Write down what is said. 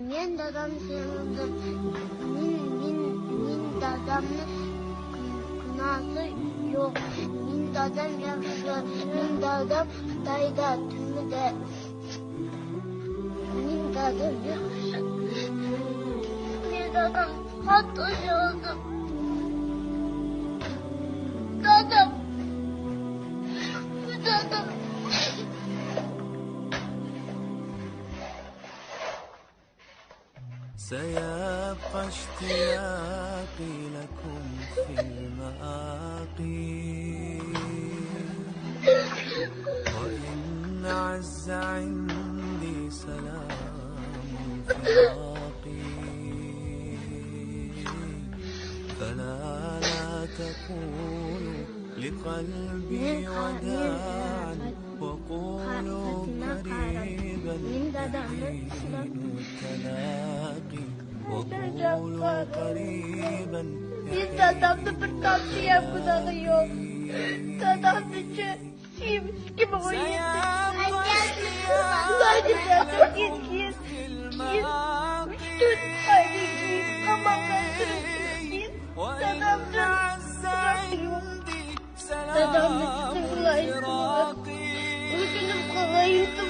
Мен dadam sevdim. Min dadamın günahı yok. Min dadam yaxşı. Min dadam Xitayda türmede. Min dadam yaxşı. Min dadam hatta yazdım. Dadam. سيبقى اشتياقي لكم في المآقي وإن عز عندي سلام فراقي فلا تقولوا لقلبي وداعا وقولوا قريبا يحيي التلاقي وقولوا قريبا Biz dadamla bir tatlı yapılıyor. Dadam bize şeymiş gibi oynuyor. Hadi dadam git. Üstün hadi git. Aman ben sürünsün. Dadam bırakıyor. Dadam bizi kolaydı. Bugünüm kolaydı.